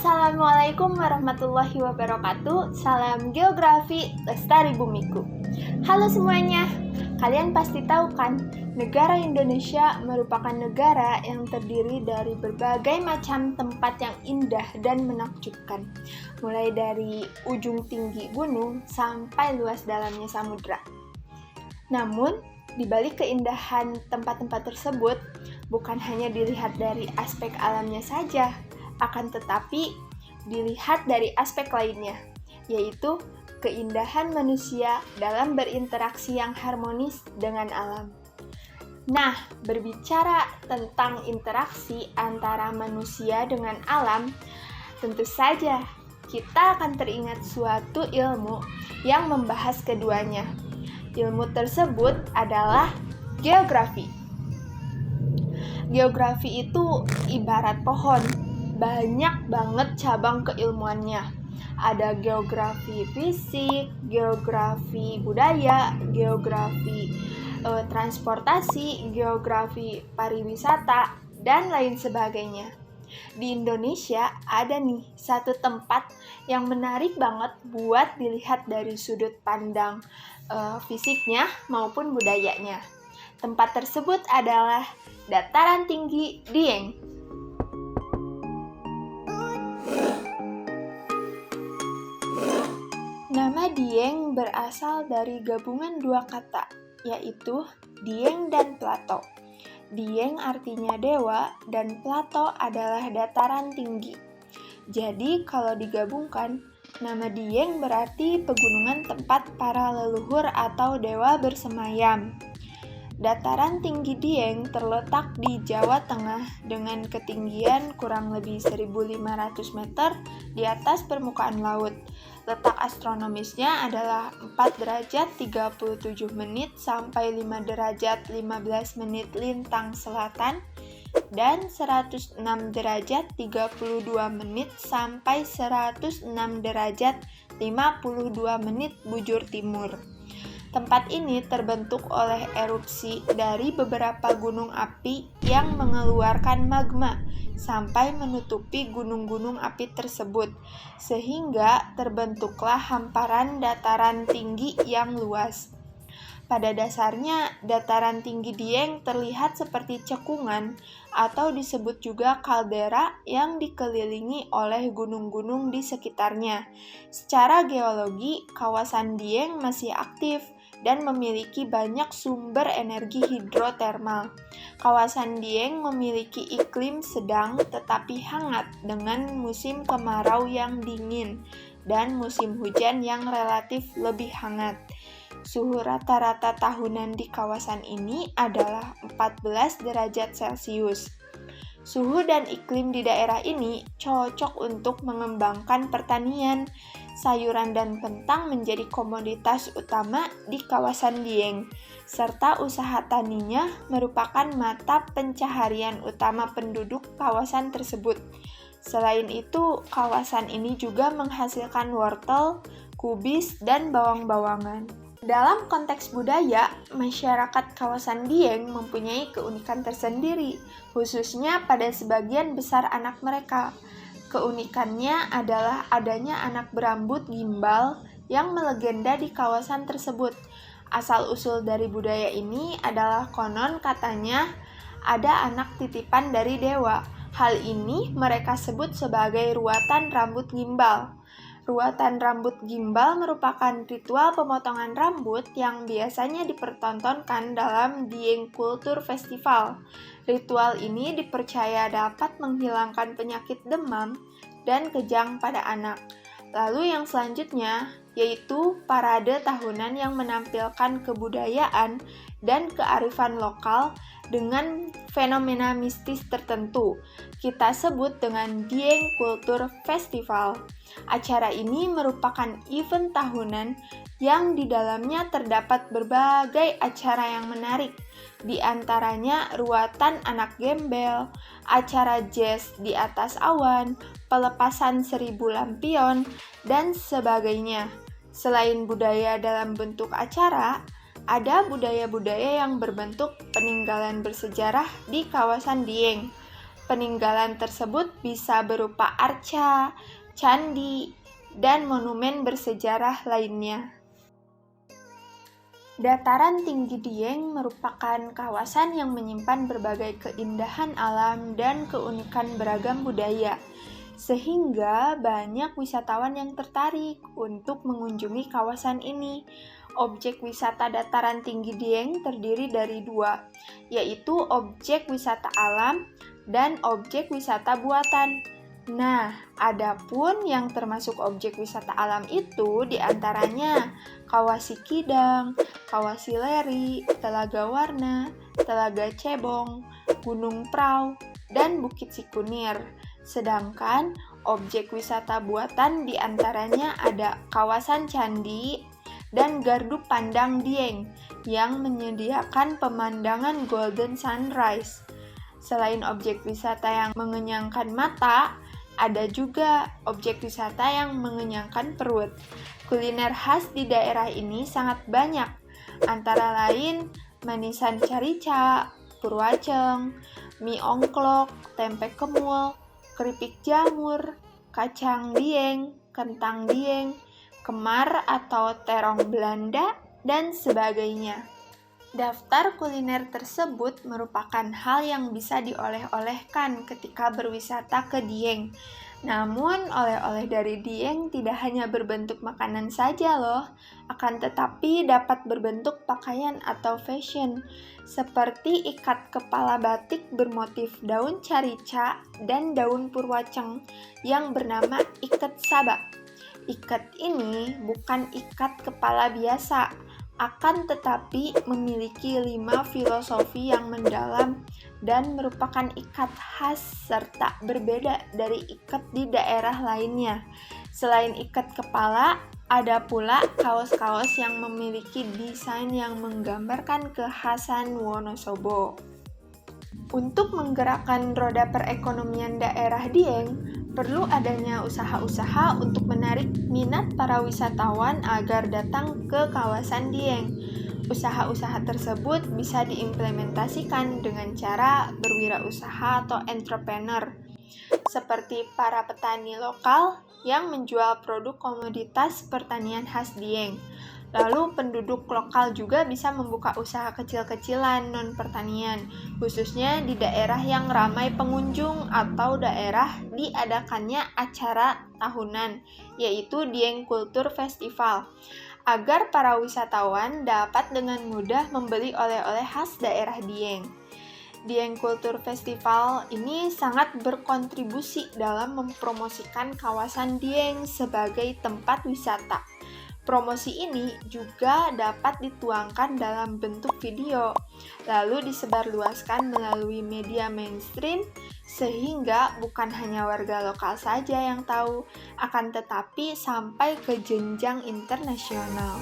Assalamualaikum warahmatullahi wabarakatuh. Salam geografi lestari bumiku. Halo semuanya. Kalian pasti tahu kan, negara Indonesia merupakan negara yang terdiri dari berbagai macam tempat yang indah dan menakjubkan. Mulai dari ujung tinggi gunung sampai luas dalamnya samudra. Namun, di balik keindahan tempat-tempat tersebut, bukan hanya dilihat dari aspek alamnya saja, akan tetapi dilihat dari aspek lainnya, yaitu keindahan manusia dalam berinteraksi yang harmonis dengan alam. Nah, berbicara tentang interaksi antara manusia dengan alam, tentu saja kita akan teringat suatu ilmu yang membahas keduanya. Ilmu tersebut adalah geografi. Geografi itu ibarat pohon, banyak banget cabang keilmuannya. Ada geografi fisik, geografi budaya, geografi transportasi, geografi pariwisata, dan lain sebagainya. Di Indonesia ada nih satu tempat yang menarik banget buat dilihat dari sudut pandang fisiknya maupun budayanya. Tempat tersebut adalah Dataran Tinggi Dieng. Nama Dieng berasal dari gabungan dua kata, yaitu Dieng dan Plato. Dieng artinya dewa dan Plato adalah dataran tinggi. Jadi kalau digabungkan, nama Dieng berarti pegunungan tempat para leluhur atau dewa bersemayam. Dataran tinggi Dieng terletak di Jawa Tengah dengan ketinggian kurang lebih 1.500 meter di atas permukaan laut. Letak astronomisnya adalah 4 derajat 37 menit sampai 5 derajat 15 menit lintang selatan dan 106 derajat 32 menit sampai 106 derajat 52 menit bujur timur. Tempat ini terbentuk oleh erupsi dari beberapa gunung api yang mengeluarkan magma sampai menutupi gunung-gunung api tersebut, sehingga terbentuklah hamparan dataran tinggi yang luas. Pada dasarnya, dataran tinggi Dieng terlihat seperti cekungan atau disebut juga kaldera yang dikelilingi oleh gunung-gunung di sekitarnya. Secara geologi, kawasan Dieng masih aktif dan memiliki banyak sumber energi hidrotermal. Kawasan Dieng memiliki iklim sedang tetapi hangat dengan musim kemarau yang dingin dan musim hujan yang relatif lebih hangat. Suhu rata-rata tahunan di kawasan ini adalah 14 derajat Celcius. Suhu dan iklim di daerah ini cocok untuk mengembangkan pertanian. Sayuran dan kentang menjadi komoditas utama di kawasan Dieng, serta usaha taninya merupakan mata pencaharian utama penduduk kawasan tersebut. Selain itu, kawasan ini juga menghasilkan wortel, kubis, dan bawang-bawangan. Dalam konteks budaya, masyarakat kawasan Dieng mempunyai keunikan tersendiri, khususnya pada sebagian besar anak mereka. Keunikannya adalah adanya anak berambut gimbal yang melegenda di kawasan tersebut. Asal-usul dari budaya ini adalah konon katanya ada anak titipan dari dewa. Hal ini mereka sebut sebagai ruatan rambut gimbal. Ruatan rambut gimbal merupakan ritual pemotongan rambut yang biasanya dipertontonkan dalam Dieng Culture Festival. Ritual ini dipercaya dapat menghilangkan penyakit demam dan kejang pada anak. Lalu yang selanjutnya yaitu parade tahunan yang menampilkan kebudayaan dan kearifan lokal dengan fenomena mistis tertentu. Kita sebut dengan Dieng Culture Festival. Acara ini merupakan event tahunan yang di dalamnya terdapat berbagai acara yang menarik, di antaranya ruatan anak gembel, acara jazz di atas awan, pelepasan 1000 lampion, dan sebagainya. Selain budaya dalam bentuk acara, ada budaya-budaya yang berbentuk peninggalan bersejarah di kawasan Dieng. Peninggalan tersebut bisa berupa arca, candi, dan monumen bersejarah lainnya. Dataran tinggi Dieng merupakan kawasan yang menyimpan berbagai keindahan alam dan keunikan beragam budaya, sehingga banyak wisatawan yang tertarik untuk mengunjungi kawasan ini. Objek wisata dataran tinggi Dieng terdiri dari dua, yaitu objek wisata alam dan objek wisata buatan. Nah, adapun yang termasuk objek wisata alam itu diantaranya Kawah Sikidang, Kawah Sileri, Telaga Warna, Telaga Cebong, Gunung Prau, dan Bukit Sikunir. Sedangkan objek wisata buatan diantaranya ada kawasan Candi dan Gardu Pandang Dieng yang menyediakan pemandangan Golden Sunrise. Selain objek wisata yang mengenyangkan mata, ada juga objek wisata yang mengenyangkan perut. Kuliner khas di daerah ini sangat banyak, antara lain manisan carica, purwaceng, mie ongklok, tempe kemul, keripik jamur, kacang dieng, kentang dieng, kemar atau terong Belanda, dan sebagainya. Daftar kuliner tersebut merupakan hal yang bisa dioleh-olehkan ketika berwisata ke Dieng. Namun, oleh-oleh dari Dieng tidak hanya berbentuk makanan saja loh, akan tetapi dapat berbentuk pakaian atau fashion, seperti ikat kepala batik bermotif daun carica dan daun purwaceng yang bernama ikat sabak. Ikat ini bukan ikat kepala biasa, akan tetapi memiliki 5 filosofi yang mendalam dan merupakan ikat khas serta berbeda dari ikat di daerah lainnya. Selain ikat kepala, ada pula kaos-kaos yang memiliki desain yang menggambarkan kekhasan Wonosobo. Untuk menggerakkan roda perekonomian daerah Dieng, perlu adanya usaha-usaha untuk menarik minat para wisatawan agar datang ke kawasan Dieng. Usaha-usaha tersebut bisa diimplementasikan dengan cara berwirausaha atau entrepreneur, seperti para petani lokal yang menjual produk komoditas pertanian khas Dieng. Lalu penduduk lokal juga bisa membuka usaha kecil-kecilan non-pertanian, khususnya di daerah yang ramai pengunjung atau daerah diadakannya acara tahunan, yaitu Dieng Culture Festival, agar para wisatawan dapat dengan mudah membeli oleh-oleh khas daerah Dieng. Dieng Culture Festival ini sangat berkontribusi dalam mempromosikan kawasan Dieng sebagai tempat wisata. Promosi ini juga dapat dituangkan dalam bentuk video, lalu disebarluaskan melalui media mainstream, sehingga bukan hanya warga lokal saja yang tahu, akan tetapi sampai ke jenjang internasional.